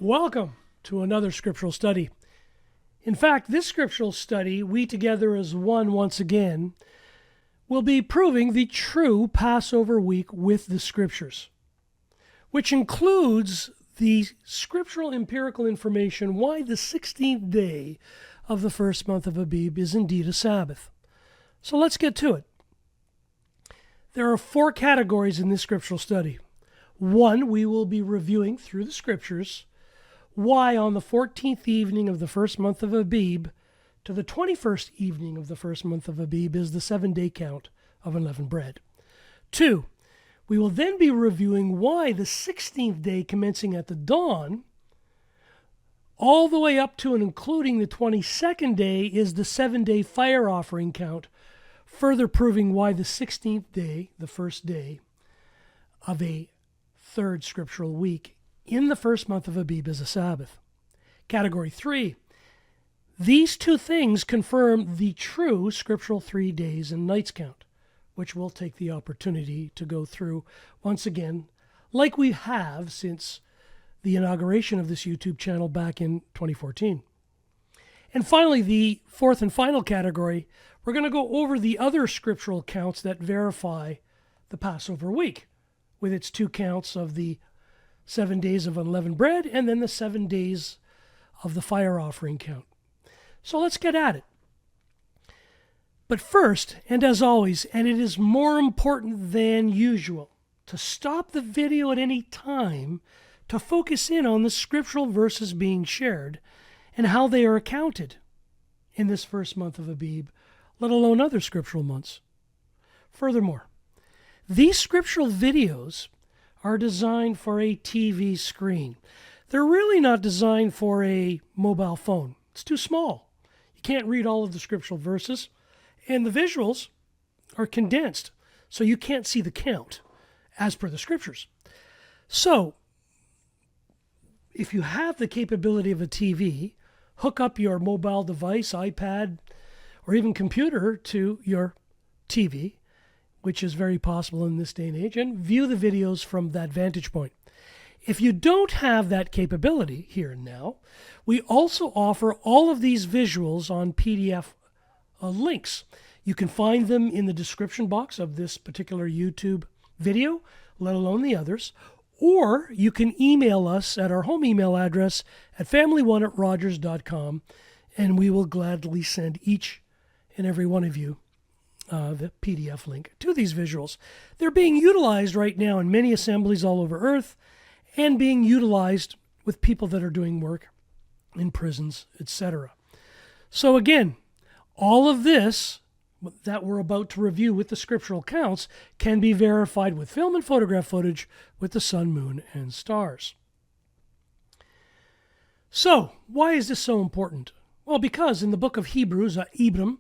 Welcome to another scriptural study. In fact, this scriptural study, we together as one once again, will be proving the true Passover week with the scriptures, which includes the scriptural empirical information why the 16th day of the first month of Abib is indeed a Sabbath. So let's get to it. There are 4 categories in this scriptural study. 1, we will be reviewing through the scriptures why on the 14th evening of the first month of Abib to the 21st evening of the first month of Abib is the 7-day count of unleavened bread. 2, we will then be reviewing why the 16th day commencing at the dawn all the way up to and including the 22nd day is the 7-day fire offering count, further proving why the 16th day, the first day of a third scriptural week in the first month of Abib is a Sabbath. Category 3, these 2 things confirm the true scriptural 3 days and nights count, which we'll take the opportunity to go through once again, like we have since the inauguration of this YouTube channel back in 2014. And finally, the 4th and final category, we're going to go over the other scriptural counts that verify the Passover week, with its 2 counts of the 7 days of unleavened bread and then the 7 days of the fire offering count. So let's get at it. But first, and as always, and it is more important than usual, to stop the video at any time to focus in on the scriptural verses being shared and how they are accounted in this first month of Abib, let alone other scriptural months. Furthermore, these scriptural videos are designed for a TV screen. They're really not designed for a mobile phone. It's too small. You can't read all of the scriptural verses, and the visuals are condensed, so you can't see the count as per the scriptures. So, if you have the capability of a TV, hook up your mobile device, iPad, or even computer to your TV, which is very possible in this day and age, and view the videos from that vantage point. If you don't have that capability here and now, we also offer all of these visuals on PDF links. You can find them in the description box of this particular YouTube video, let alone the others, or you can email us at our home email address at family1@rogers.com, and we will gladly send each and every one of you the PDF link to these visuals. They're being utilized right now in many assemblies all over Earth and being utilized with people that are doing work in prisons, etc. So again, all of this that we're about to review with the scriptural counts can be verified with film and photograph footage with the sun, moon, and stars. So, why is this so important? Well, because in the book of Hebrews, Ibram,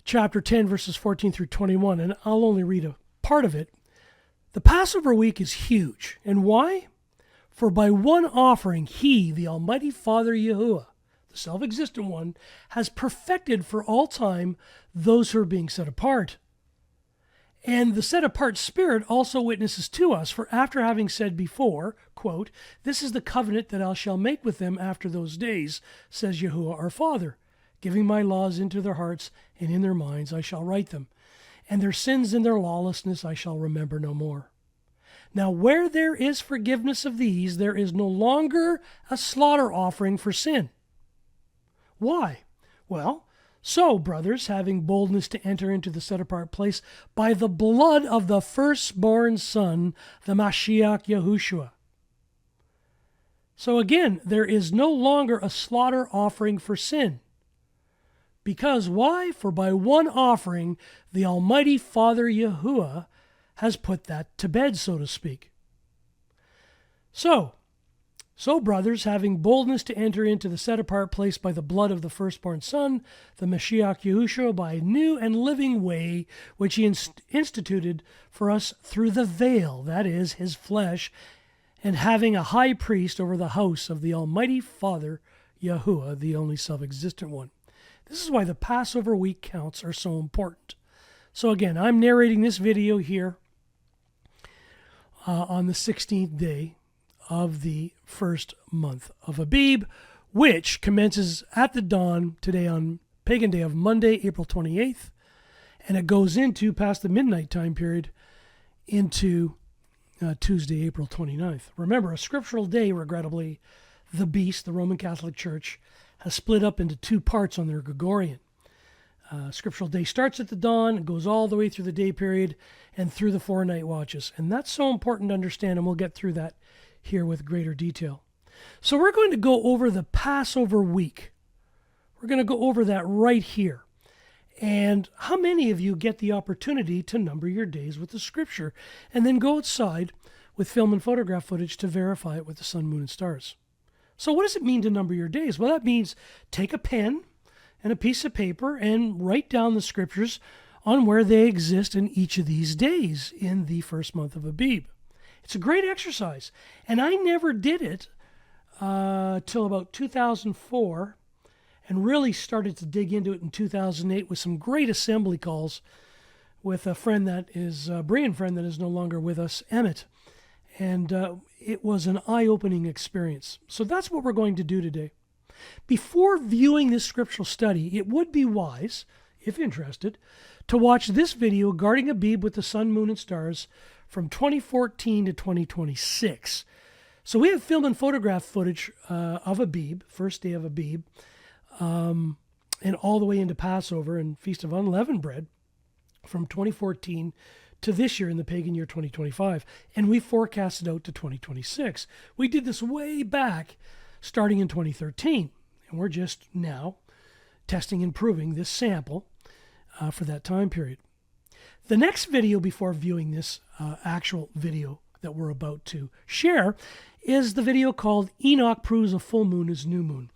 chapter 10, verses 14 through 21, and I'll only read a part of it, the Passover week is huge. And why? For by one offering, he, the Almighty Father Yahuwah, the self-existent one, has perfected for all time those who are being set apart. And the set-apart Spirit also witnesses to us, for after having said before, quote, "This is the covenant that I shall make with them after those days, says Yahuwah our Father. Giving my laws into their hearts, and in their minds I shall write them. And their sins and their lawlessness I shall remember no more. Now where there is forgiveness of these, there is no longer a slaughter offering for sin." Why? Well, so, brothers, having boldness to enter into the set-apart place by the blood of the firstborn Son, the Mashiach Yahushua. So again, there is no longer a slaughter offering for sin. Because why? For by one offering, the Almighty Father Yahuwah has put that to bed, so to speak. So, brothers, having boldness to enter into the set-apart place by the blood of the firstborn Son, the Mashiach Yahushua, by a new and living way, which he instituted for us through the veil, that is, his flesh, and having a high priest over the house of the Almighty Father Yahuwah, the only self-existent one. This is why the Passover week counts are so important. So again, I'm narrating this video here on the 16th day of the first month of Abib, which commences at the dawn today on Pagan Day of Monday, April 28th, and it goes into past the midnight time period into Tuesday, April 29th. Remember, a scriptural day, regrettably, the beast, the Roman Catholic Church, has split up into two parts on their Gregorian. Scriptural day starts at the dawn, it goes all the way through the day period and through the 4 night watches. And that's so important to understand, and we'll get through that here with greater detail. So we're going to go over the Passover week. We're going to go over that right here. And how many of you get the opportunity to number your days with the Scripture and then go outside with film and photograph footage to verify it with the sun, moon, and stars? So what does it mean to number your days? Well, that means take a pen and a piece of paper and write down the Scriptures on where they exist in each of these days in the first month of Abib. It's a great exercise. And I never did it till about 2004 and really started to dig into it in 2008 with some great assembly calls with a friend that is, a Berean friend that is no longer with us, Emmett. And it was an eye-opening experience. So that's what we're going to do today. Before viewing this scriptural study, it would be wise, if interested, to watch this video, Guarding Abib with the Sun, Moon, and Stars, from 2014 to 2026. So we have film and photograph footage of Abib, first day of Abib, and all the way into Passover and Feast of Unleavened Bread from 2014 to this year in the pagan year 2025. And we forecasted out to 2026. We did this way back starting in 2013. And we're just now testing and proving this sample for that time period. The next video before viewing this actual video that we're about to share is the video called Enoch Proves a Full Moon is New Moon.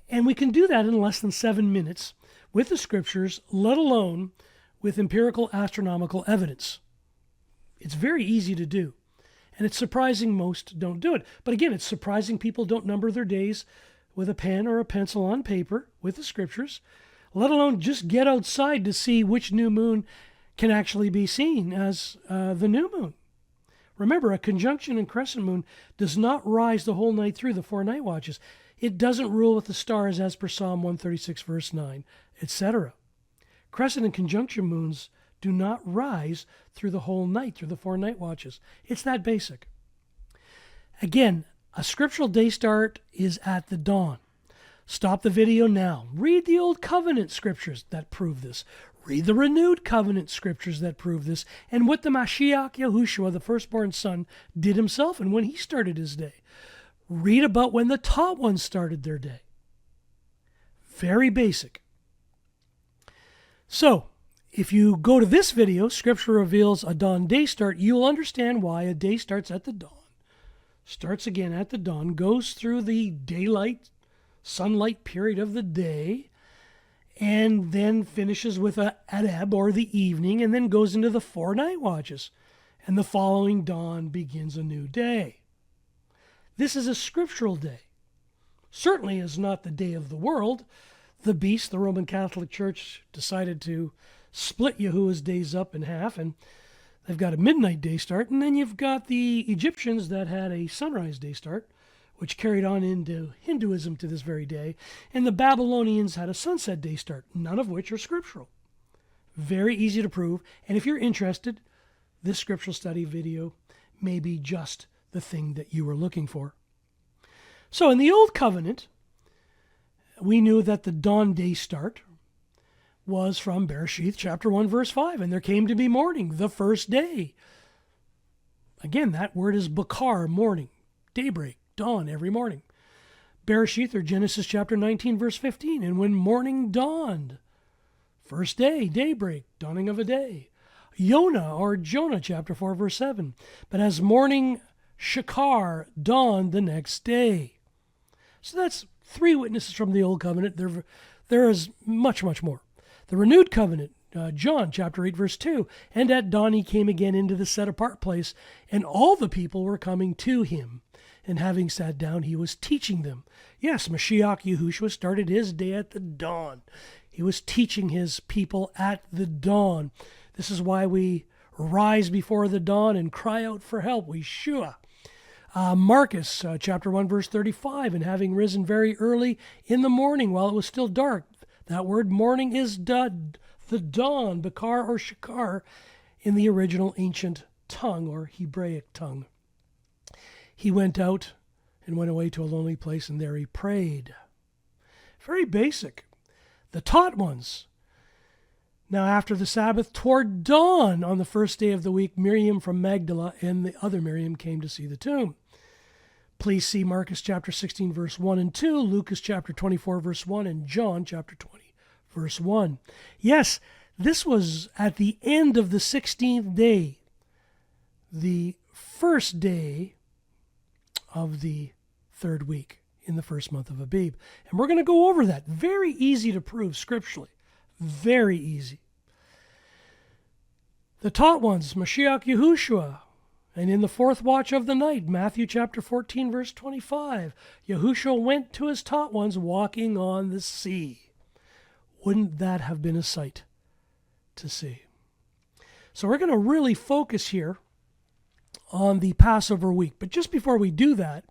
And we can do that in less than 7 minutes with the Scriptures, let alone with empirical astronomical evidence. It's very easy to do. And it's surprising most don't do it. But again, it's surprising people don't number their days with a pen or a pencil on paper with the Scriptures, let alone just get outside to see which new moon can actually be seen as the new moon. Remember, a conjunction and crescent moon does not rise the whole night through the 4 night watches. It doesn't rule with the stars as per Psalm 136, verse 9, etc. Crescent and conjunction moons do not rise through the whole night, through the 4 night watches. It's that basic. Again, a scriptural day start is at the dawn. Stop the video now. Read the Old Covenant Scriptures that prove this. Read the Renewed Covenant Scriptures that prove this, and what the Mashiach Yahushua, the firstborn son, did himself and when he started his day. Read about when the taught ones started their day. Very basic. So, if you go to this video, Scripture reveals a dawn day start, you'll understand why a day starts at the dawn, starts again at the dawn, goes through the daylight, sunlight period of the day, and then finishes with a ABIB, or the evening, and then goes into the 4 night watches. And the following dawn begins a new day. This is a scriptural day. Certainly is not the day of the world. The beast, the Roman Catholic Church, decided to split Yahuwah's days up in half, and they've got a midnight day start, and then you've got the Egyptians that had a sunrise day start, which carried on into Hinduism to this very day, and the Babylonians had a sunset day start, none of which are scriptural. Very easy to prove, and if you're interested, this scriptural study video may be just the thing that you were looking for. So in the Old Covenant, we knew that the dawn day start was from Bereshith chapter 1 verse 5, and there came to be morning, the first day. Again, that word is bakar, morning, daybreak, dawn, every morning. Bereshith, or Genesis chapter 19 verse 15, and when morning dawned, first day, daybreak, dawning of a day. Yonah, or Jonah chapter 4 verse 7, but as morning Shakar dawned the next day. So that's 3 witnesses from the Old Covenant. There is much, much more. The Renewed Covenant, John chapter 8 verse 2, and at dawn he came again into the set-apart place, and all the people were coming to him. And having sat down, he was teaching them. Yes, Mashiach Yahushua started his day at the dawn. He was teaching his people at the dawn. This is why we rise before the dawn and cry out for help. We shua. Marcus chapter 1 verse 35, and having risen very early in the morning while it was still dark. That word morning is the dawn, bakar or shakar, in the original ancient tongue or Hebraic tongue. He went out and went away to a lonely place, and there he prayed. Very basic. The taught ones. Now after the Sabbath, toward dawn on the first day of the week, Miriam from Magdala and the other Miriam came to see the tomb. Please see Marcus chapter 16 verse 1 and 2, Lucas chapter 24 verse 1, and John chapter 20 verse 1. Yes, this was at the end of the 16th day, the first day of the third week in the first month of Abib. And we're going to go over that. Very easy to prove scripturally. Very easy. The taught ones, Mashiach Yahushua. And in the fourth watch of the night, Matthew chapter 14, verse 25, Yahushua went to his taught ones walking on the sea. Wouldn't that have been a sight to see? So we're going to really focus here on the Passover week. But just before we do that,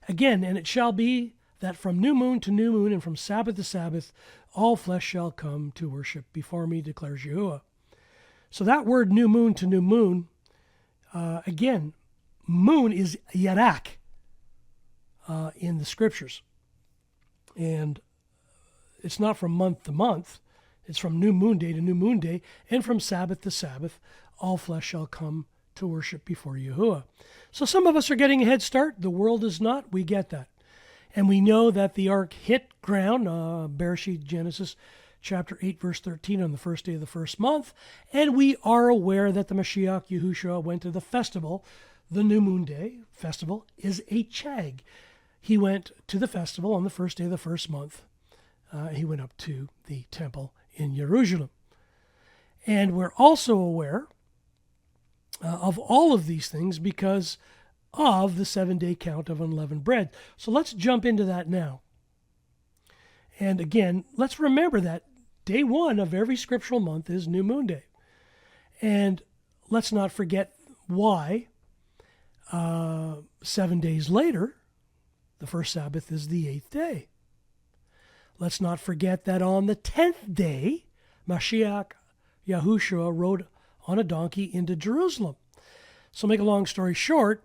again, and it shall be that from new moon to new moon and from Sabbath to Sabbath, all flesh shall come to worship before me, declares Yahuwah. So that word new moon to new moon, again, moon is yarak in the scriptures. And it's not from month to month. It's from new moon day to new moon day. And from Sabbath to Sabbath, all flesh shall come to worship before Yahuwah. So some of us are getting a head start. The world is not. We get that. And we know that the ark hit ground, Bereshit, Genesis chapter 8, verse 13, on the first day of the first month. And we are aware that the Mashiach Yahushua went to the festival. The new moon day festival is a chag. He went to the festival on the first day of the first month. He went up to the temple in Jerusalem. And we're also aware of all of these things because of the 7-day count of unleavened bread. So let's jump into that now. And again, let's remember that day one of every scriptural month is New Moon Day. And let's not forget why 7 days later, the first Sabbath is the 8th day. Let's not forget that on the 10th day, Mashiach Yahushua rode on a donkey into Jerusalem. So make a long story short,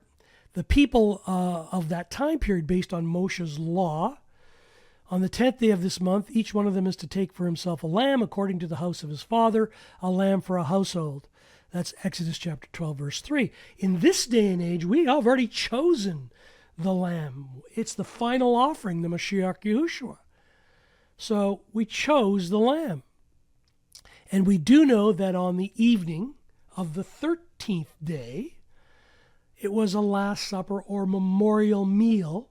the people of that time period, based on Moshe's law, on the 10th day of this month, each one of them is to take for himself a lamb according to the house of his father, a lamb for a household. That's Exodus chapter 12, verse 3. In this day and age, we have already chosen the lamb. It's the final offering, the Mashiach Yahushua. So we chose the lamb. And we do know that on the evening of the 13th day, it was a Last Supper or memorial meal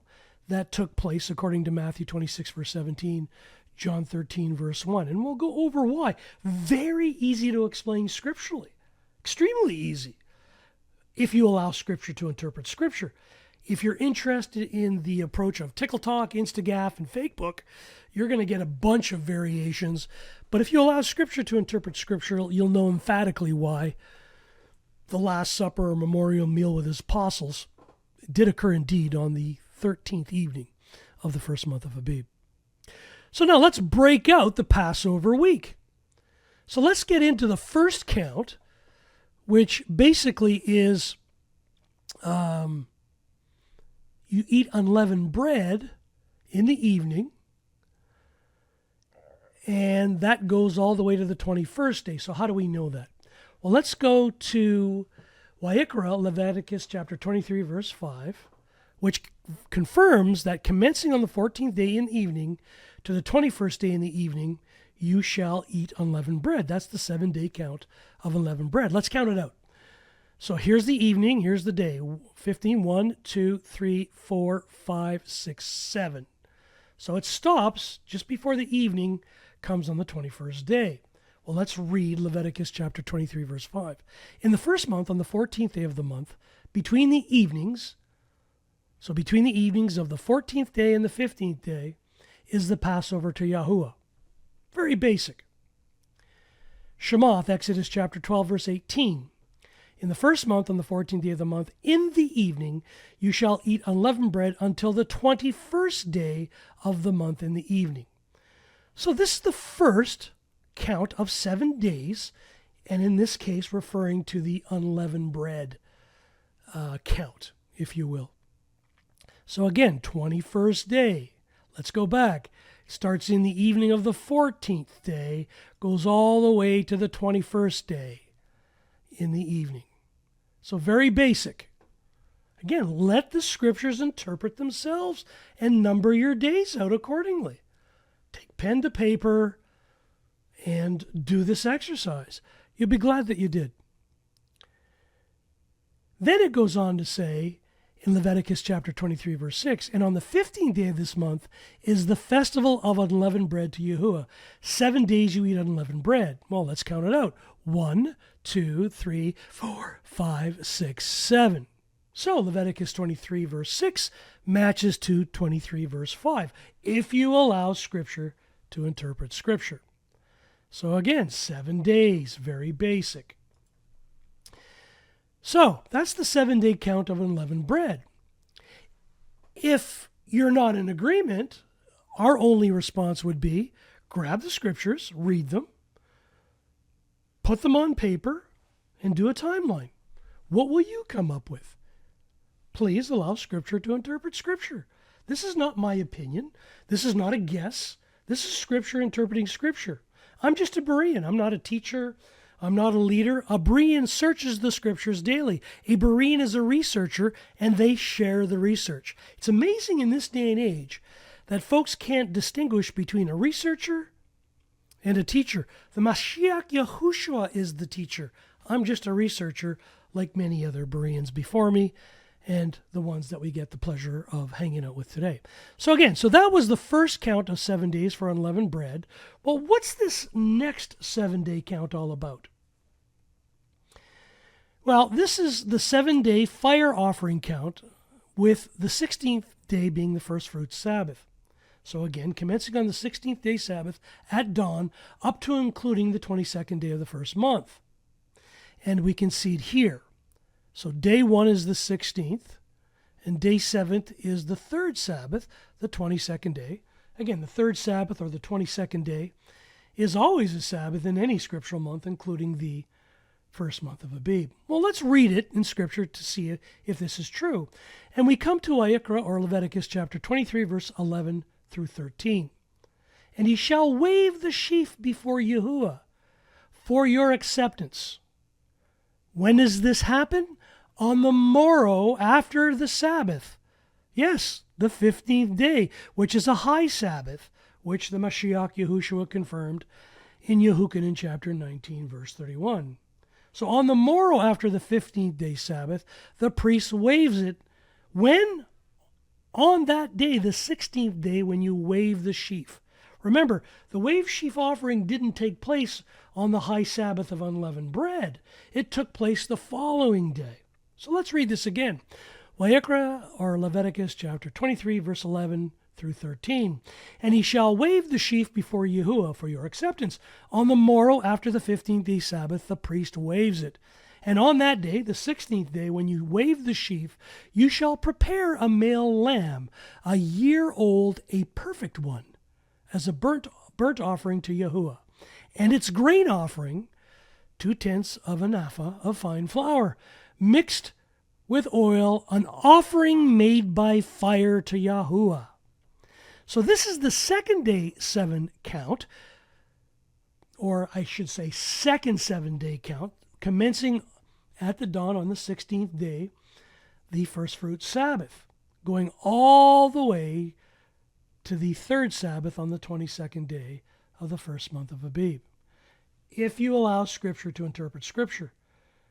that took place according to Matthew 26, verse 17, John 13, verse 1. And we'll go over why. Very easy to explain scripturally. Extremely easy, if you allow Scripture to interpret Scripture. If you're interested in the approach of Tickle Talk, Instagaff, and Fakebook, you're going to get a bunch of variations. But if you allow Scripture to interpret Scripture, you'll know emphatically why the Last Supper or memorial meal with his apostles did occur indeed on the 13th evening of the first month of Abib. So now let's break out the Passover week. So let's get into the first count, which basically is you eat unleavened bread in the evening, and that goes all the way to the 21st day. So how do we know that? Well, let's go to Wayikra, Leviticus chapter 23, verse 5, which confirms that commencing on the 14th day in the evening to the 21st day in the evening, you shall eat unleavened bread. That's the 7-day count of unleavened bread. Let's count it out. So here's the evening, here's the day. 15, 1, 2, 3, 4, 5, 6, 7. So it stops just before the evening comes on the 21st day. Well, let's read Leviticus chapter 23, verse 5. In the first month, on the 14th day of the month, between the evenings, so between the evenings of the 14th day and the 15th day, is the Passover to Yahuwah. Very basic. Shemoth, Exodus chapter 12, verse 18. In the first month, on the 14th day of the month, in the evening, you shall eat unleavened bread until the 21st day of the month in the evening. So this is the first count of 7 days, and in this case referring to the unleavened bread count, if you will. So again, 21st day. Let's go back. Starts in the evening of the 14th day, goes all the way to the 21st day in the evening. So very basic. Again, let the Scriptures interpret themselves and number your days out accordingly. Take pen to paper and do this exercise. You'll be glad that you did. Then it goes on to say in Leviticus chapter 23, verse 6, and on the 15th day of this month is the festival of unleavened bread to Yahuwah. 7 days you eat unleavened bread. Well, let's count it out. 1, 2, 3, 4, 5, 6, 7. So Leviticus 23, verse 6 matches to 23, verse 5, if you allow Scripture to interpret Scripture. So again, 7 days, very basic. So that's the 7-day count of unleavened bread. If you're not in agreement, our only response would be grab the Scriptures, read them, put them on paper, and do a timeline. What will you come up with? Please allow Scripture to interpret Scripture. This is not my opinion. This is not a guess. This is Scripture interpreting Scripture. I'm just a Berean. I'm not a teacher. I'm not a leader. A Berean searches the Scriptures daily. A Berean is a researcher, and they share the research. It's amazing in this day and age that folks can't distinguish between a researcher and a teacher. The Mashiach Yahushua is the teacher. I'm just a researcher like many other Bereans before me and the ones that we get the pleasure of hanging out with today. So that was the first count of 7 days for unleavened bread. Well, what's this next 7-day count all about? Well, this is the 7-day fire offering count, with the 16th day being the first fruits Sabbath. So again, commencing on the 16th day Sabbath at dawn, up to including the 22nd day of the first month. And we can see it here. So day 1 is the 16th, and day 7th is the third Sabbath, the 22nd day. Again, the third Sabbath or the 22nd day is always a Sabbath in any scriptural month, including the first month of Abib. Well, let's read it in Scripture to see if this is true. And we come to Vayikra, or Leviticus chapter 23, verse 11 through 13. And he shall wave the sheaf before Yahuwah for your acceptance. When does this happen? On the morrow after the Sabbath. Yes, the 15th day, which is a high Sabbath, which the Mashiach Yahushua confirmed in Yehukanan chapter 19, verse 31. So on the morrow after the 15th day Sabbath, the priest waves it. When? On that day, the 16th day, when you wave the sheaf. Remember, the wave sheaf offering didn't take place on the high Sabbath of unleavened bread. It took place the following day. So let's read this again. Vayikra, or Leviticus chapter 23, verse 11 through 13. And he shall wave the sheaf before Yahuwah for your acceptance. On the morrow after the 15th day Sabbath, the priest waves it. And on that day, the 16th day, when you wave the sheaf, you shall prepare a male lamb, a year old, a perfect one, as a burnt offering to Yahuwah, and its grain offering, 2/10 of an ephah of fine flour, mixed with oil, an offering made by fire to Yahuwah. So this is the second day 7 count, or I should say second 7-day count, commencing at the dawn on the 16th day, the first fruit Sabbath, going all the way to the third Sabbath on the 22nd day of the first month of Abib, if you allow Scripture to interpret Scripture.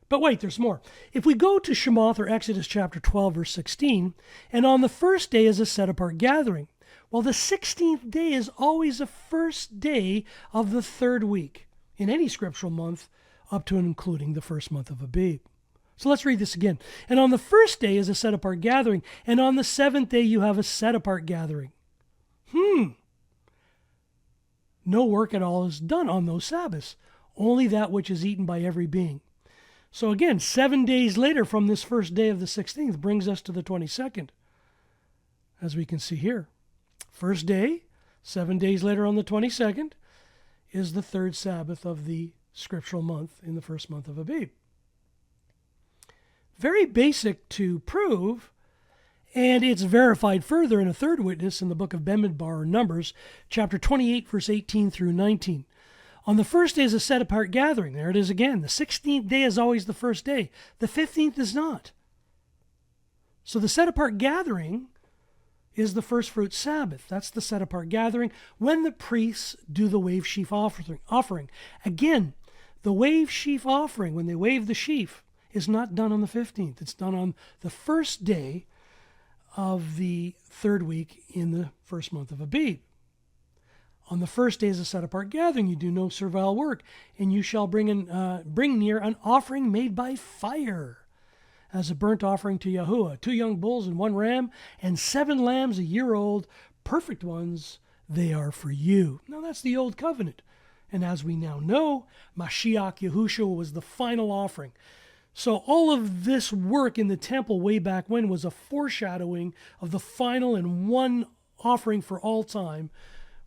But wait, there's more. If we go to Shemoth, or Exodus chapter 12, verse 16, and on the first day is a set-apart gathering. Well, the 16th day is always the first day of the third week in any scriptural month, up to and including the first month of Abib. So let's read this again. And on the first day is a set-apart gathering, and on the 7th day you have a set-apart gathering. No work at all is done on those Sabbaths, only that which is eaten by every being. So again, 7 days later from this first day of the 16th brings us to the 22nd, as we can see here. First day, 7 days later on the 22nd, is the third Sabbath of the scriptural month in the first month of Abib. Very basic to prove, and it's verified further in a third witness in the book of Bamidbar, or Numbers, chapter 28, verse 18 through 19. On the first day is a set-apart gathering. There it is again. The 16th day is always the first day. The 15th is not. So the set-apart gathering is the first fruit Sabbath. That's the set-apart gathering when the priests do the wave sheaf offering. Again, the wave sheaf offering, when they wave the sheaf, is not done on the 15th. It's done on the first day of the third week in the first month of Abib. On the first day is a set-apart gathering. You do no servile work, and you shall bring near an offering made by fire as a burnt offering to Yahuwah, 2 young bulls and 1 ram, and 7 lambs a year old, perfect ones, they are for you. Now that's the old covenant. And as we now know, Mashiach Yahushua was the final offering. So all of this work in the temple way back when was a foreshadowing of the final and one offering for all time,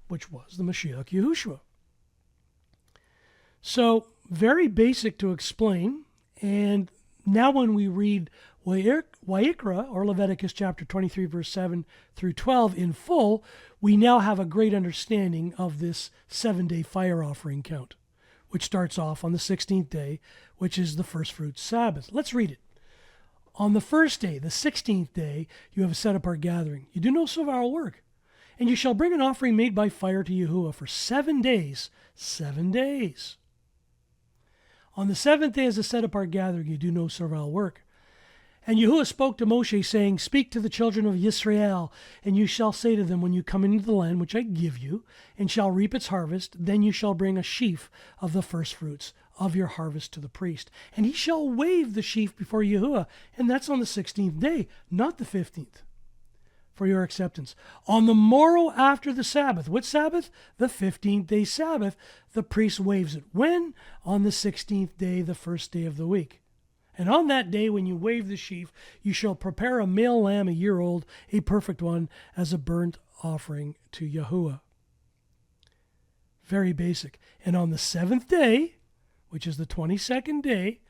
which was the Mashiach Yahushua. So very basic to explain. And now when we read Wayikra, or Leviticus chapter 23, verse 7 through 12 in full, we now have a great understanding of this 7-day fire offering count, which starts off on the 16th day, which is the first fruit Sabbath. Let's read it. On the first day, the 16th day, you have a set-apart gathering. You do no servile work. And you shall bring an offering made by fire to Yahuwah for 7 days. 7 days. On the 7th day is a set-apart gathering. You do no servile work. And Yahuwah spoke to Moshe, saying, Speak to the children of Yisrael, and you shall say to them, When you come into the land which I give you, and shall reap its harvest, then you shall bring a sheaf of the first fruits of your harvest to the priest. And he shall wave the sheaf before Yahuwah. And that's on the 16th day, not the 15th. For your acceptance. On the morrow after the Sabbath, what Sabbath? The 15th day Sabbath, the priest waves it. When? On the 16th day, the first day of the week. And on that day, when you wave the sheaf, you shall prepare a male lamb a year old, a perfect one, as a burnt offering to Yahuwah. Very basic. And on the 7th day, which is the 22nd day,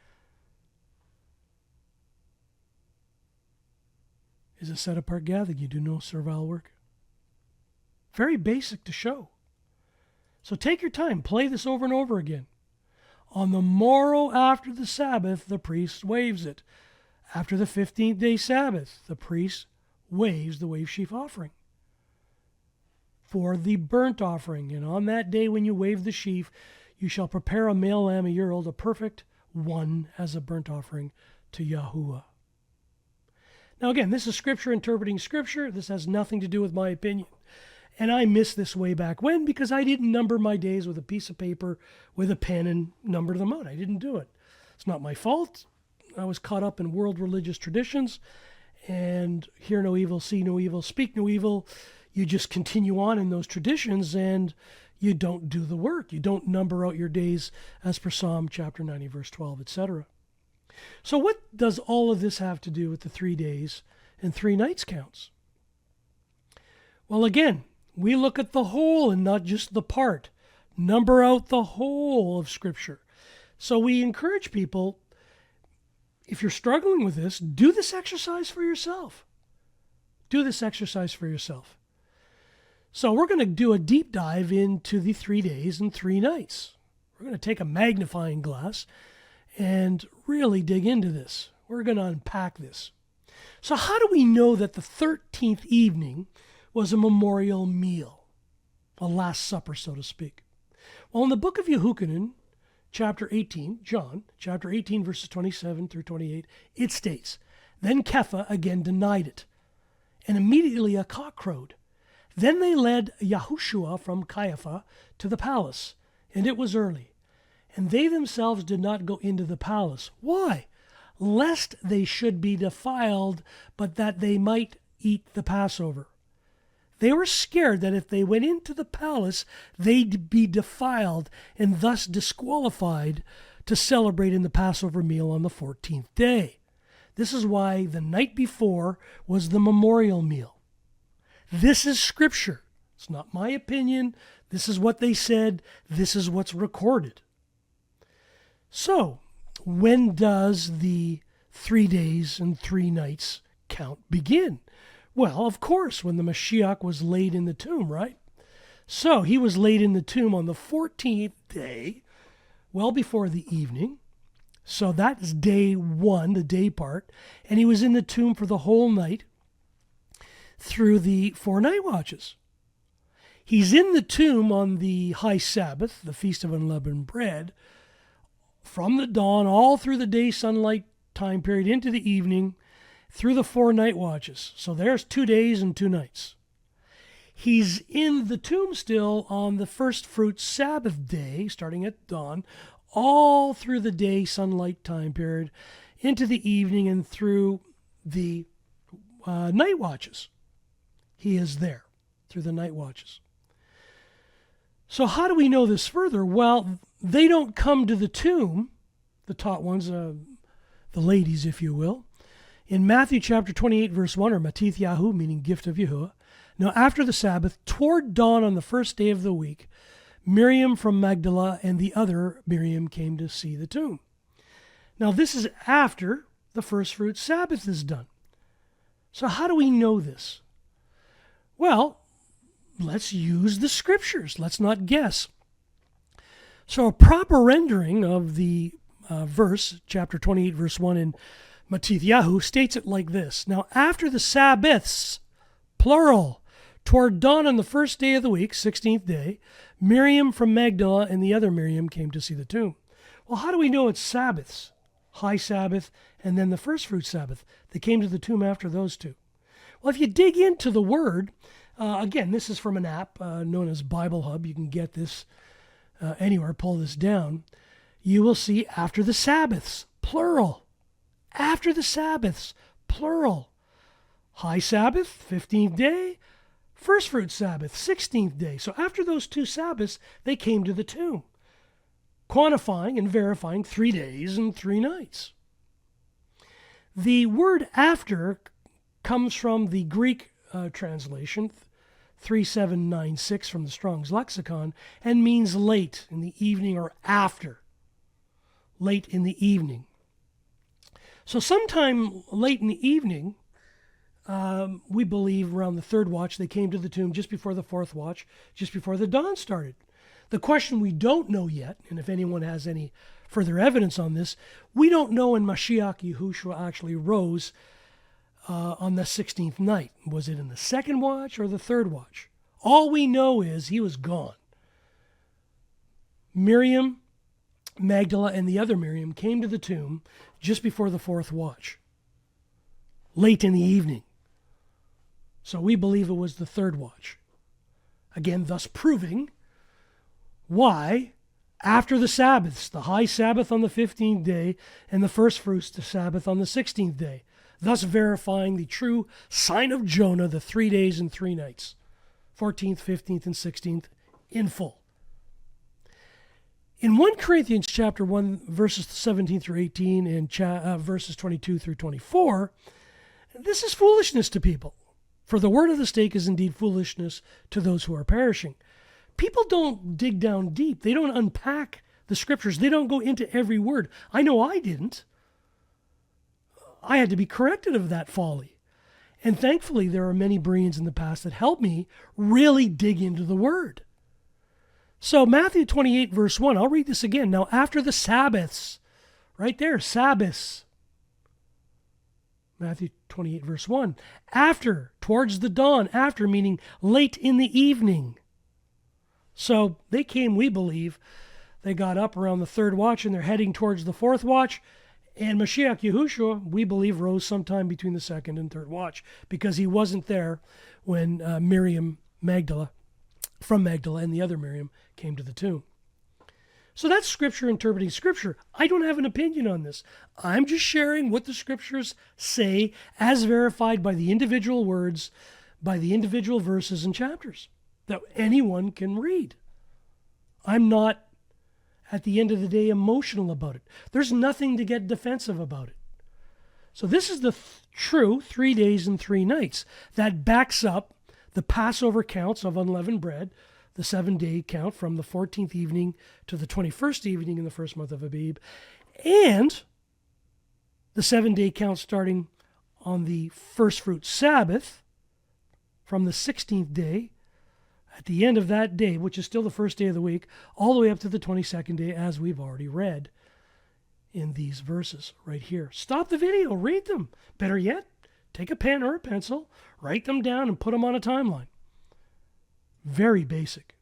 is a set-apart gathering. You do no servile work. Very basic to show. So take your time. Play this over and over again. On the morrow after the Sabbath, the priest waves it. After the 15th day Sabbath, the priest waves the wave sheaf offering for the burnt offering. And on that day when you wave the sheaf, you shall prepare a male lamb a year old, a perfect one, as a burnt offering to Yahuwah. Now again, this is Scripture interpreting Scripture. This has nothing to do with my opinion. And I missed this way back when because I didn't number my days with a piece of paper with a pen and number them out. I didn't do it. It's not my fault. I was caught up in world religious traditions and hear no evil, see no evil, speak no evil. You just continue on in those traditions and you don't do the work. You don't number out your days as per Psalm chapter 90, verse 12, etc. So what does all of this have to do with the 3 days and 3 nights counts? Well, again, we look at the whole and not just the part. Number out the whole of Scripture. So we encourage people, if you're struggling with this, do this exercise for yourself. Do this exercise for yourself. So we're going to do a deep dive into the 3 days and 3 nights. We're going to take a magnifying glass and really dig into this. We're going to unpack this. So how do we know that the 13th evening was a memorial meal, a Last Supper, so to speak? Well, in the book of Yehukanan, chapter 18, John, chapter 18, verses 27 through 28, it states, Then Kepha again denied it, and immediately a cock crowed. Then they led Yahushua from Caiaphas to the palace, and it was early. And they themselves did not go into the palace. Why? Lest they should be defiled, but that they might eat the Passover. They were scared that if they went into the palace, they'd be defiled and thus disqualified to celebrate in the Passover meal on the 14th day. This is why the night before was the memorial meal. This is Scripture. It's not my opinion. This is what they said. This is what's recorded. So, when does the 3 days and 3 nights count begin? Well, of course, when the Mashiach was laid in the tomb, right? So, he was laid in the tomb on the 14th day, well before the evening. So that is day 1, the day part. And he was in the tomb for the whole night through the 4 night watches. He's in the tomb on the high Sabbath, the Feast of Unleavened Bread, from the dawn all through the day sunlight time period into the evening through the 4 night watches. So there's 2 days and 2 nights. He's in the tomb still on the first fruit Sabbath day, starting at dawn, all through the day sunlight time period, into the evening and through the night watches. He is there through the night watches. So how do we know this further? Well, they don't come to the tomb, the taught ones, the ladies, if you will. In Matthew chapter 28, verse 1, or Matith Yahu, meaning gift of Yahuwah. Now after the Sabbath, toward dawn on the first day of the week, Miriam from Magdala and the other Miriam came to see the tomb. Now this is after the first fruit Sabbath is done. So how do we know this? Well, let's use the Scriptures. Let's not guess. So a proper rendering of the verse, chapter 28, verse 1 in Matith Yahu, states it like this. Now after the Sabbaths, plural, toward dawn on the first day of the week, 16th day, Miriam from Magdala and the other Miriam came to see the tomb. Well, how do we know it's Sabbaths? High Sabbath and then the first fruit Sabbath. They came to the tomb after those two. Well, if you dig into the word, again, this is from an app known as Bible Hub. You can get this anywhere, pull this down. You will see after the Sabbaths, plural. After the Sabbaths, plural. High Sabbath, 15th day. First fruit Sabbath, 16th day. So after those 2 Sabbaths, they came to the tomb, quantifying and verifying 3 days and 3 nights. The word after comes from the Greek translation, 3796 from the Strong's Lexicon, and means late in the evening or after. Late in the evening. So sometime late in the evening, we believe around the 3rd watch, they came to the tomb just before the 4th watch, just before the dawn started. The question we don't know yet, and if anyone has any further evidence on this, we don't know when Mashiach Yahushua actually rose on the 16th night. Was it in the 2nd watch or the 3rd watch? All we know is he was gone. Miriam, Magdala, and the other Miriam came to the tomb just before the 4th watch, late in the evening. So we believe it was the 3rd watch. Again, thus proving why after the Sabbaths, the high Sabbath on the 15th day and the first fruits, the Sabbath on the 16th day, thus verifying the true sign of Jonah, the 3 days and 3 nights, 14th, 15th, and 16th in full. In 1 Corinthians chapter 1, verses 17 through 18 and verses 22 through 24, this is foolishness to people. For the word of the stake is indeed foolishness to those who are perishing. People don't dig down deep. They don't unpack the Scriptures. They don't go into every word. I know I didn't. I had to be corrected of that folly. And thankfully, there are many Bereans in the past that helped me really dig into the word. So Matthew 28, verse 1, I'll read this again. Now, after the Sabbaths, right there, Sabbaths. Matthew 28, verse 1. After, towards the dawn, after, meaning late in the evening. So they came, we believe, they got up around the 3rd watch and they're heading towards the 4th watch. And Mashiach Yahushua, we believe, rose sometime between the 2nd and 3rd watch because he wasn't there when Miriam Magdala, from Magdala, and the other Miriam came to the tomb. So that's Scripture interpreting Scripture. I don't have an opinion on this. I'm just sharing what the Scriptures say as verified by the individual words, by the individual verses and chapters that anyone can read. I'm not at the end of the day, emotional about it. There's nothing to get defensive about it. So this is the true 3 days and 3 nights that backs up the Passover counts of unleavened bread, the 7-day count from the 14th evening to the 21st evening in the first month of Abib, and the 7-day count starting on the first fruit Sabbath from the 16th day, at the end of that day, which is still the first day of the week, all the way up to the 22nd day, as we've already read in these verses right here. Stop the video, read them. Better yet, take a pen or a pencil, write them down, and put them on a timeline. Very basic.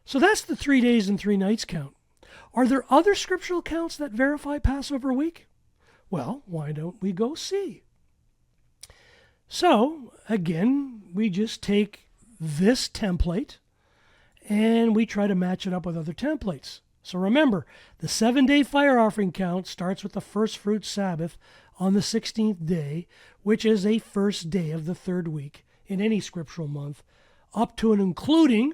So that's the 3 days and 3 nights count. Are there other scriptural counts that verify Passover week? Well, why don't we go see? So, again, we just take this template and we try to match it up with other templates. So remember, the 7-day fire offering count starts with the first fruit Sabbath on the 16th day, which is a first day of the 3rd week in any scriptural month, up to and including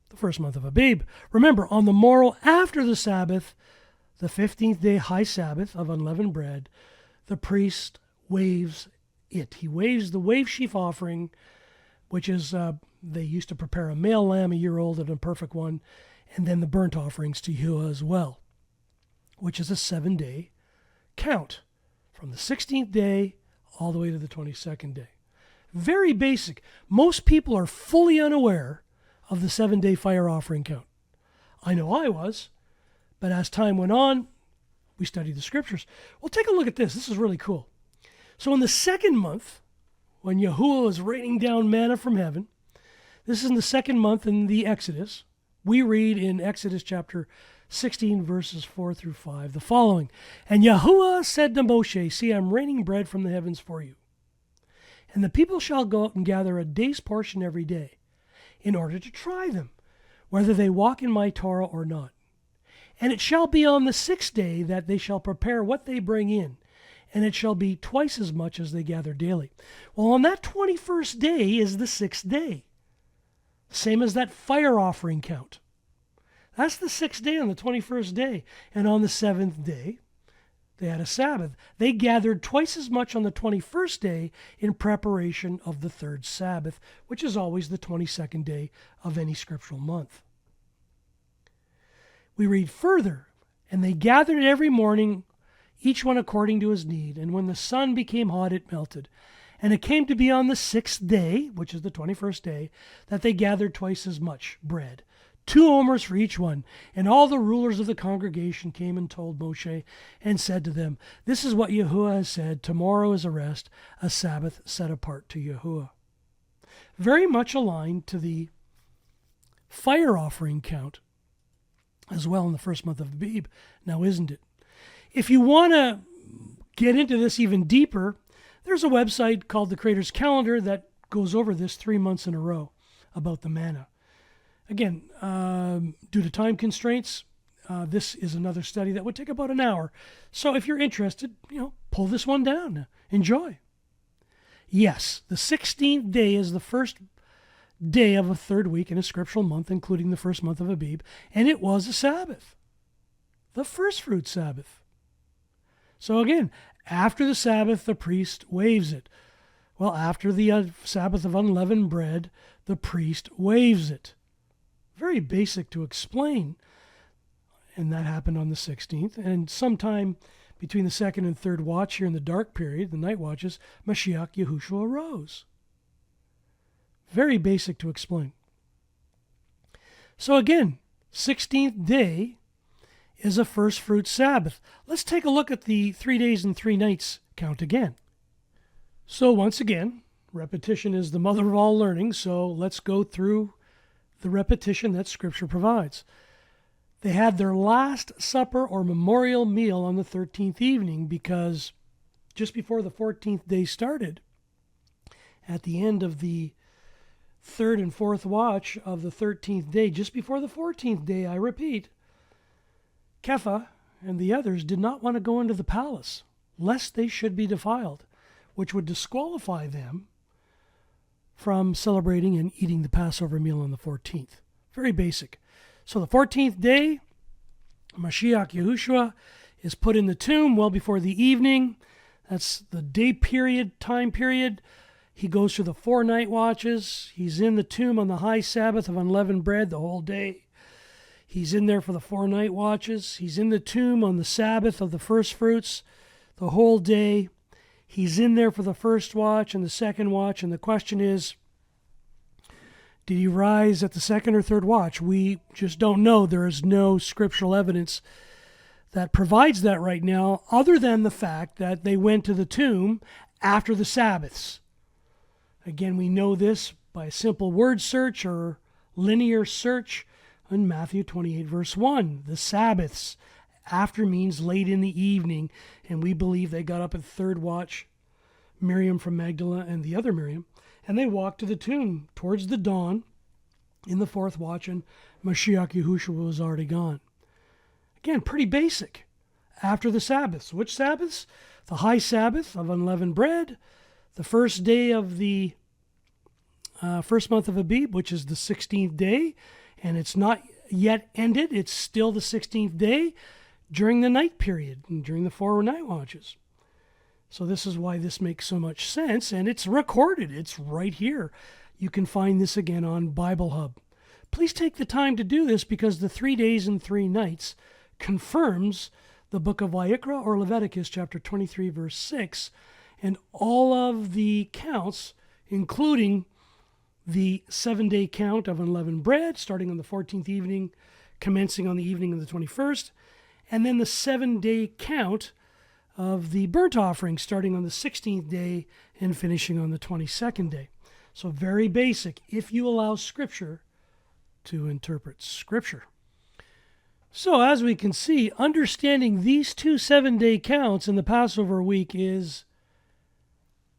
the first month of Abib. Remember, on the morrow after the Sabbath, the 15th day high Sabbath of unleavened bread, the priest waves it. He waves the wave sheaf offering, which is, they used to prepare a male lamb, a year old, and a perfect one, and then the burnt offerings to Yahuwah as well, which is a 7-day count from the 16th day all the way to the 22nd day. Very basic. Most people are fully unaware of the 7-day fire offering count. I know I was, but as time went on, we studied the scriptures. Well, take a look at this. This is really cool. So in the 2nd month, when Yahuwah is raining down manna from heaven, this is in the 2nd month in the Exodus. We read in Exodus chapter 16, verses 4 through 5, the following. And Yahuwah said to Moshe, see, I'm raining bread from the heavens for you. And the people shall go out and gather a day's portion every day, in order to try them, whether they walk in my Torah or not. And it shall be on the 6th day that they shall prepare what they bring in, and it shall be twice as much as they gather daily. Well, on that 21st day is the 6th day. Same as that fire offering count. That's the 6th day on the 21st day. And on the 7th day, they had a Sabbath. They gathered twice as much on the 21st day in preparation of the 3rd Sabbath, which is always the 22nd day of any scriptural month. We read further, and they gathered every morning, each one according to his need. And when the sun became hot, it melted. And it came to be on the 6th day, which is the 21st day, that they gathered twice as much bread, 2 omers for each one. And all the rulers of the congregation came and told Moshe and said to them, this is what Yahuwah has said, tomorrow is a rest, a Sabbath set apart to Yahuwah. Very much aligned to the fire offering count as well in the first month of Abib, now isn't it? If you want to get into this even deeper, there's a website called the Creator's Calendar that goes over this 3 months in a row about the manna. Again, due to time constraints, this is another study that would take about an hour. So if you're interested, pull this one down. Enjoy. Yes, the 16th day is the first day of a 3rd week in a scriptural month, including the first month of Abib, and it was a Sabbath, the first fruit Sabbath. So again, after the Sabbath, the priest waves it. Well, after the Sabbath of unleavened bread, the priest waves it. Very basic to explain. And that happened on the 16th. And sometime between the 2nd and 3rd watch here in the dark period, the night watches, Mashiach Yahushua arose. Very basic to explain. So again, 16th day is a first fruit Sabbath. Let's take a look at the 3 days and 3 nights count again. So once again, repetition is the mother of all learning, so let's go through the repetition that Scripture provides. They had their last supper or memorial meal on the 13th evening because just before the 14th day started, at the end of the 3rd and 4th watch of the 13th day, just before the 14th day, I repeat, Kepha and the others did not want to go into the palace, lest they should be defiled, which would disqualify them from celebrating and eating the Passover meal on the 14th. Very basic. So the 14th day, Mashiach Yahushua is put in the tomb well before the evening. That's the day period, time period. He goes through the 4 night watches. He's in the tomb on the high Sabbath of unleavened bread the whole day. He's in there for the 4 night watches. He's in the tomb on the Sabbath of the first fruits the whole day. He's in there for the first watch and the second watch. And the question is, did he rise at the second or third watch? We just don't know. There is no scriptural evidence that provides that right now, other than the fact that they went to the tomb after the Sabbaths. Again, we know this by a simple word search or linear search in Matthew 28, verse 1. The Sabbaths. After means late in the evening, and we believe they got up at third watch, Miriam from Magdala and the other Miriam, and they walked to the tomb towards the dawn in the 4th watch, and Mashiach Yahushua was already gone. Again, pretty basic. After the Sabbaths. Which Sabbaths? The high Sabbath of unleavened bread, the first day of the first month of Abib, which is the 16th day, and it's not yet ended. It's still the 16th day during the night period, and during the 4 night watches. So this is why this makes so much sense, and it's recorded. It's right here. You can find this again on Bible Hub. Please take the time to do this, because the 3 days and 3 nights confirms the book of Vayikra or Leviticus chapter 23 verse 6, and all of the counts, including the 7-day count of unleavened bread starting on the 14th evening, commencing on the evening of the 21st, and then the 7-day count of the burnt offering starting on the 16th day and finishing on the 22nd day. So very basic, if you allow Scripture to interpret Scripture. So as we can see, understanding these 2 7-day counts in the Passover week is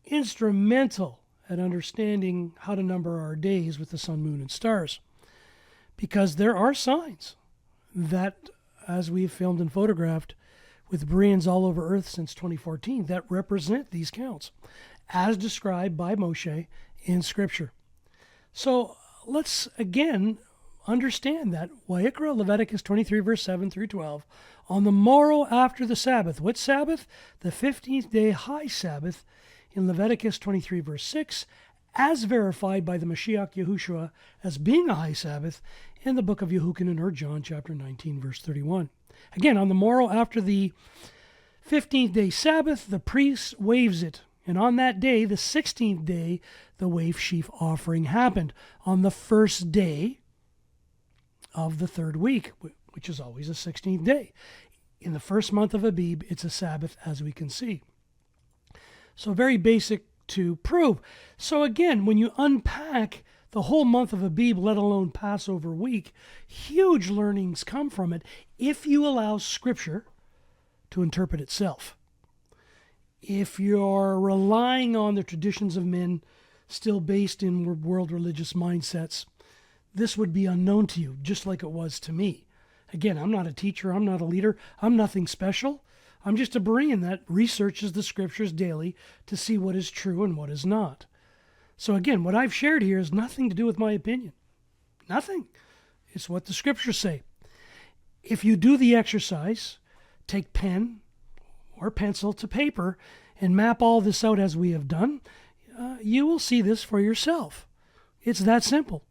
instrumental at understanding how to number our days with the sun, moon, and stars. Because there are signs that, as we've filmed and photographed with Bereans all over Earth since 2014, that represent these counts, as described by Moshe in Scripture. So let's again understand that Vayikra, Leviticus 23, verse 7 through 12, on the morrow after the Sabbath. What Sabbath? The 15th day high Sabbath in Leviticus 23, verse 6, as verified by the Mashiach Yahushua as being a high Sabbath in the book of Yehukanan or John chapter 19, verse 31. Again, on the morrow after the 15th day Sabbath, the priest waves it. And on that day, the 16th day, the wave sheaf offering happened. On the first day of the 3rd week, which is always the 16th day. In the first month of Abib, it's a Sabbath, as we can see. So very basic to prove. So again, when you unpack the whole month of Abib, let alone Passover week, huge learnings come from it if you allow Scripture to interpret itself. If you're relying on the traditions of men still based in world religious mindsets, this would be unknown to you, just like it was to me. Again, I'm not a teacher, I'm not a leader, I'm nothing special. I'm just a Berean that researches the Scriptures daily to see what is true and what is not. So again, what I've shared here has nothing to do with my opinion. Nothing. It's what the Scriptures say. If you do the exercise, take pen or pencil to paper and map all this out as we have done, you will see this for yourself. It's that simple.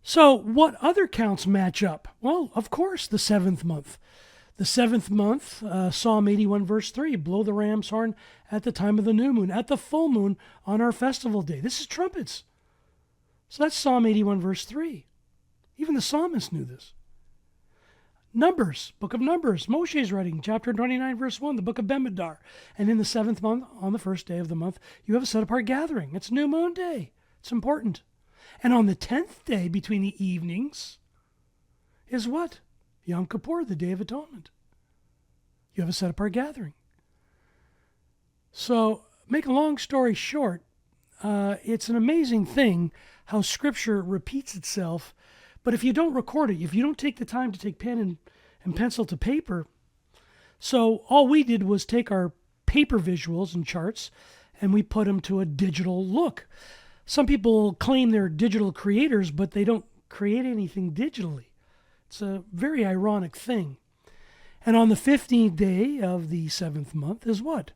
So what other counts match up? Well, of course, the 7th month. The 7th month, Psalm 81 verse 3, blow the ram's horn at the time of the new moon, at the full moon on our festival day. This is trumpets. So that's Psalm 81 verse 3. Even the psalmist knew this. Numbers, book of Numbers, Moshe's writing, chapter 29 verse 1, the book of Bemidbar. And in the 7th month, on the first day of the month, you have a set-apart gathering. It's new moon day. It's important. And on the 10th day, between the evenings, is what? Yom Kippur, the Day of Atonement. You have a set-apart gathering. So, make a long story short, it's an amazing thing how Scripture repeats itself, but if you don't record it, if you don't take the time to take pen and pencil to paper, so all we did was take our paper visuals and charts, and we put them to a digital look. Some people claim they're digital creators, but they don't create anything digitally. It's a very ironic thing. And on the 15th day of the 7th month is what?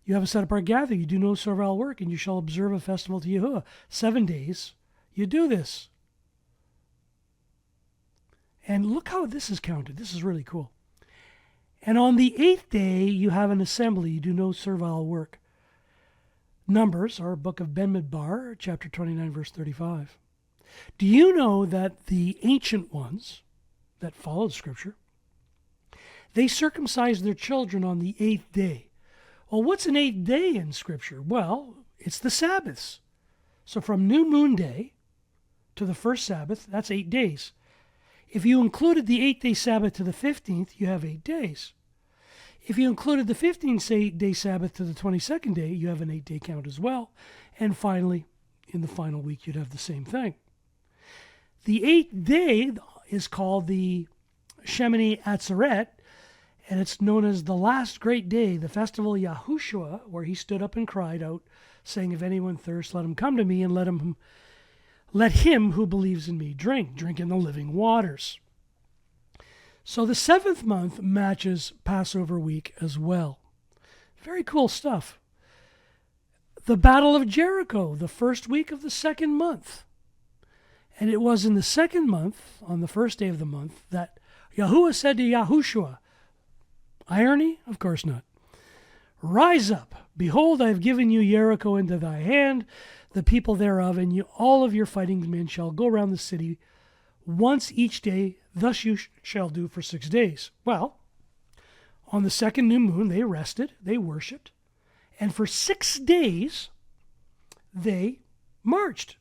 You have a set apart gathering. You do no servile work, and you shall observe a festival to Yahuwah. 7 days you do this. And look how this is counted. This is really cool. And on the 8th day you have an assembly. You do no servile work. Numbers, or book of Bamidbar, chapter 29, verse 35. Do you know that the ancient ones that followed Scripture, they circumcised their children on the 8th day? Well, what's an 8th day in Scripture? Well, it's the Sabbaths. So from New Moon Day to the first Sabbath, that's 8 days. If you included the 8th-day Sabbath to the 15th, you have 8 days. If you included the 15th-day Sabbath to the 22nd day, you have an 8-day count as well. And finally, in the final week, you'd have the same thing. The 8th day is called the Shemini Atzeret, and it's known as the last great day, the festival Yahushua, where he stood up and cried out, saying, "If anyone thirsts, let him come to me, and let him who believes in me drink in the living waters." So the 7th month matches Passover week as well. Very cool stuff. The Battle of Jericho, the first week of the 2nd month. And it was in the 2nd month, on the first day of the month, that Yahuwah said to Yahushua, irony? Of course not. "Rise up, behold, I have given you Jericho into thy hand, the people thereof, and all of your fighting men shall go around the city once each day, thus you shall do for 6 days. Well, on the 2nd new moon, they rested, they worshipped, and for 6 days, they marched.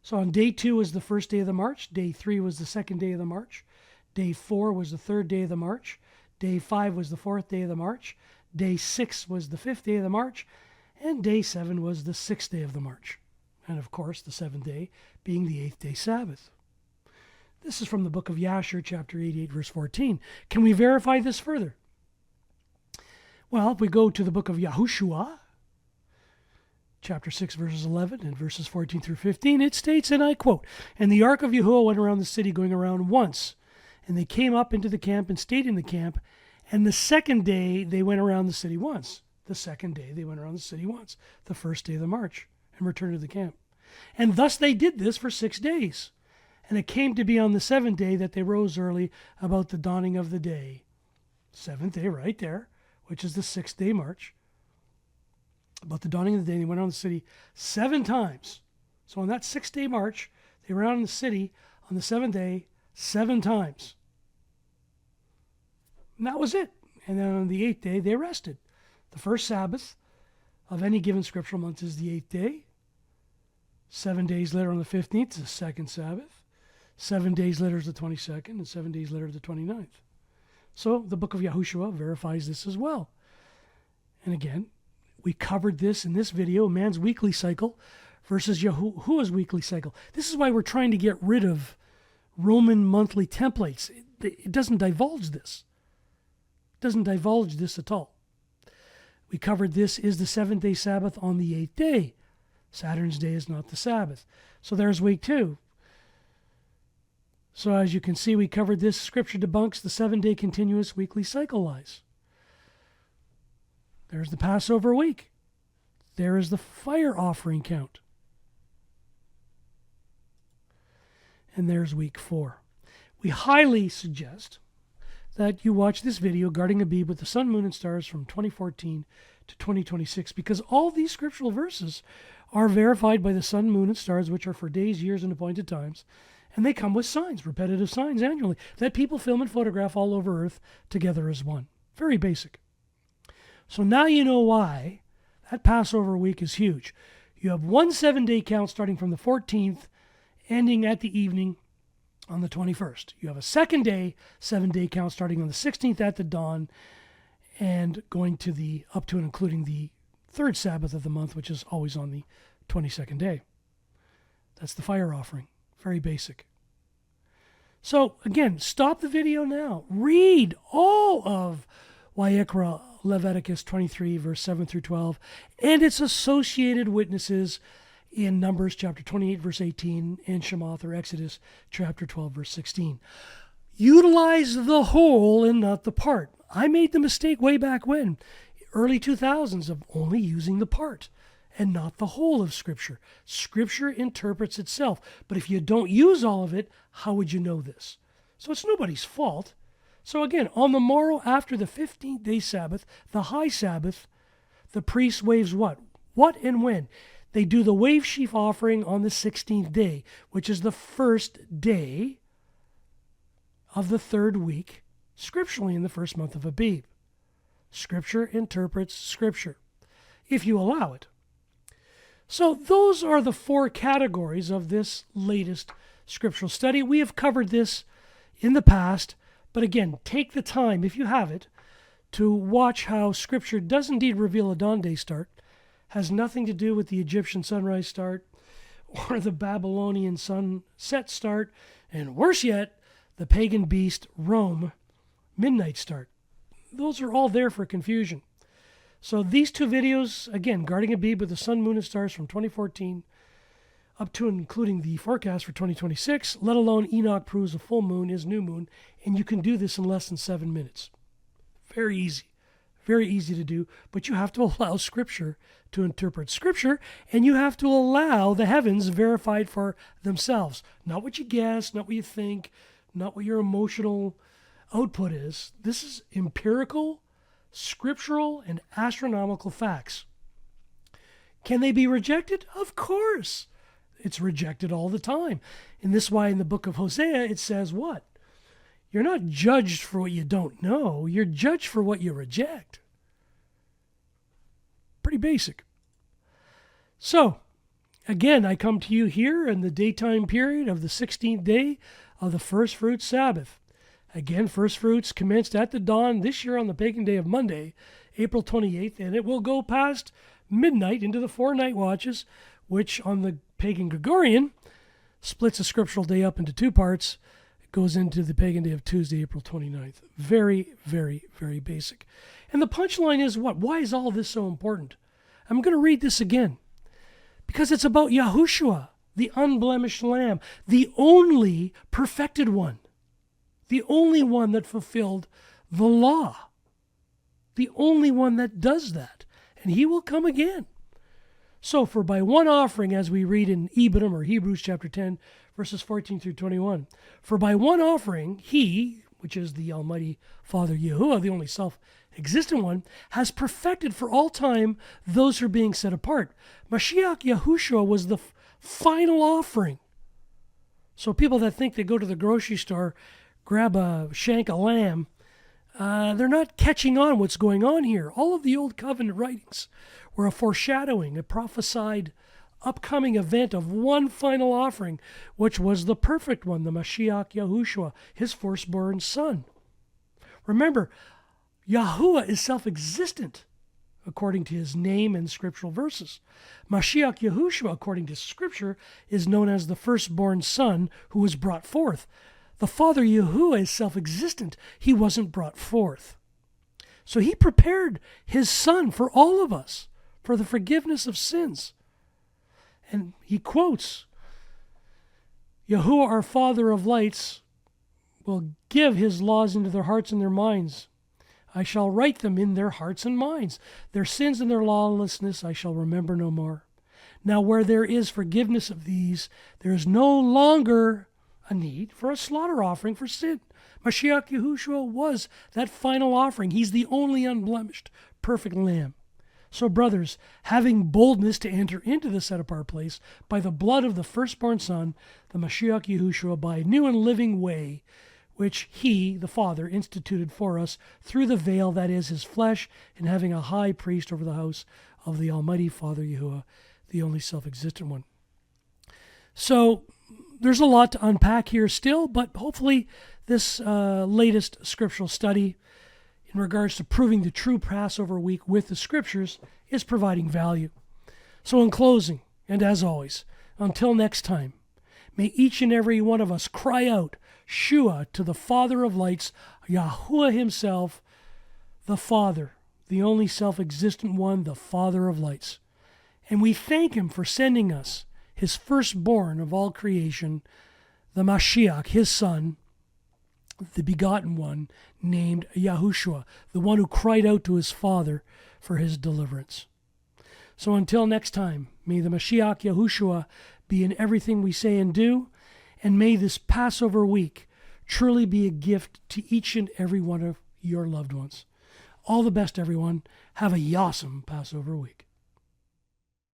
So on day 2 was the first day of the march, day 3 was the 2nd day of the march, day 4 was the 3rd day of the march, day 5 was the 4th day of the march, day 6 was the 5th day of the march, and day 7 was the 6th day of the march. And of course, the 7th day being the 8th day Sabbath. This is from the book of Yashar, chapter 88, verse 14. Can we verify this further? Well, if we go to the book of Yahushua, chapter 6, verses 11 and verses 14 through 15, it states, and I quote, "And the ark of Yahuwah went around the city, going around once. And they came up into the camp and stayed in the camp. And the 2nd day they went around the city once. The 2nd day they went around the city once. The first day of the march, and returned to the camp. And thus they did this for 6 days. And it came to be on the 7th day that they rose early about the dawning of the day." 7th day right there, which is the 6th day march. About the dawning of the day, they went around the city 7 times. So on that 6-day march, they were around the city on the 7th day 7 times. And that was it. And then on the 8th day, they rested. The first Sabbath of any given scriptural month is the 8th day. 7 days later on the 15th is the 2nd Sabbath. 7 days later is the 22nd, and 7 days later is the 29th. So the book of Yahushua verifies this as well. And again, we covered this in this video, man's weekly cycle versus Yahuwah's weekly cycle. This is why we're trying to get rid of Roman monthly templates. It doesn't divulge this. It doesn't divulge this at all. We covered this is the 7th day Sabbath on the 8th day. Saturn's day is not the Sabbath. So there's week 2. So as you can see, we covered this. Scripture debunks the 7-day continuous weekly cycle lies. There's the Passover week. There is the fire offering count. And there's week 4. We highly suggest that you watch this video, Guarding ABIB with the Sun, Moon, and Stars from 2014 to 2026, because all these scriptural verses are verified by the sun, moon, and stars, which are for days, years, and appointed times. And they come with signs, repetitive signs annually, that people film and photograph all over Earth together as one. Very basic. So now you know why that Passover week is huge. You have one 7-day count starting from the 14th, ending at the evening on the 21st. You have a 2nd day, 7-day count starting on the 16th at the dawn, and going to the up to and including the 3rd Sabbath of the month, which is always on the 22nd day. That's the fire offering. Very basic. So again, stop the video now. Read all of Wayikra, Leviticus 23, verse 7 through 12, and its associated witnesses in Numbers chapter 28, verse 18, and Shemoth or Exodus chapter 12, verse 16. Utilize the whole and not the part. I made the mistake way back when, early 2000s, of only using the part and not the whole of Scripture. Scripture interprets itself. But if you don't use all of it, how would you know this? So it's nobody's fault. So again, on the morrow after the 15th day Sabbath, the high Sabbath, the priest waves what? What and when? They do the wave sheaf offering on the 16th day, which is the first day of the third week, scripturally in the first month of Abib. Scripture interprets Scripture, if you allow it. So those are the four categories of this latest scriptural study. We have covered this in the past, but again, take the time, if you have it, to watch how Scripture does indeed reveal a dawn day start, has nothing to do with the Egyptian sunrise start, or the Babylonian sunset start, and worse yet, the pagan beast Rome midnight start. Those are all there for confusion. So these two videos, again, Guarding Abib with the sun, moon, and stars from 2014, up to and including the forecast for 2026, let alone Enoch proves a full moon is new moon, and you can do this in less than 7 minutes. Very easy to do, but you have to allow Scripture to interpret Scripture, and you have to allow the heavens verified for themselves. Not what you guess, not what you think, not what your emotional output is. This is empirical, scriptural, and astronomical facts. Can they be rejected? Of course. It's rejected all the time. And this is why in the book of Hosea it says what? You're not judged for what you don't know. You're judged for what you reject. Pretty basic. So, again, I come to you here in the daytime period of the 16th day of the first fruits Sabbath. Again, first fruits commenced at the dawn this year on the pagan day of Monday, April 28th, and it will go past midnight into the 4 night watches, which on the pagan Gregorian splits a scriptural day up into 2 parts. It goes into the pagan day of Tuesday, April 29th. Very, very, very basic. And the punchline is what? Why is all this so important? I'm going to read this again because it's about Yahushua, the unblemished Lamb, the only perfected one. The only one that fulfilled the law. The only one that does that. And he will come again. So, for by one offering, as we read in ABIB or Hebrews chapter 10, verses 14 through 21, for by one offering, he, which is the Almighty Father Yahuwah, the only self-existent one, has perfected for all time those who are being set apart. Mashiach Yahushua was the final offering. So people that think they go to the grocery store, grab a shank of lamb, they're not catching on what's going on here. All of the Old Covenant writings were a foreshadowing, a prophesied upcoming event of one final offering, which was the perfect one, the Mashiach Yahushua, his firstborn son. Remember, Yahuwah is self-existent according to his name and scriptural verses. Mashiach Yahushua, according to Scripture, is known as the firstborn son who was brought forth. The Father Yahuwah is self-existent. He wasn't brought forth. So he prepared his son for all of us, for the forgiveness of sins. And he quotes, Yahuwah, our Father of lights, will give his laws into their hearts and their minds. I shall write them in their hearts and minds. Their sins and their lawlessness I shall remember no more. Now where there is forgiveness of these, there is no longer a need for a slaughter offering for sin. Mashiach Yahushua was that final offering. He's the only unblemished, perfect lamb. So brothers, having boldness to enter into the set-apart place by the blood of the firstborn son, the Mashiach Yahushua, by a new and living way, which he, the Father, instituted for us through the veil that is his flesh, and having a high priest over the house of the Almighty Father Yahuwah, the only self-existent one. So there's a lot to unpack here still, but hopefully this latest scriptural study in regards to proving the true Passover week with the Scriptures is providing value. So in closing, and as always, until next time, may each and every one of us cry out, Shua, to the Father of lights, Yahuwah himself, the Father, the only self-existent one, the Father of lights. And we thank him for sending us his firstborn of all creation, the Mashiach, his son, the begotten one, named Yahushua, the one who cried out to his Father for his deliverance. So until next time, may the Mashiach Yahushua be in everything we say and do, and may this Passover week truly be a gift to each and every one of your loved ones. All the best, everyone. Have a yawesome Passover week.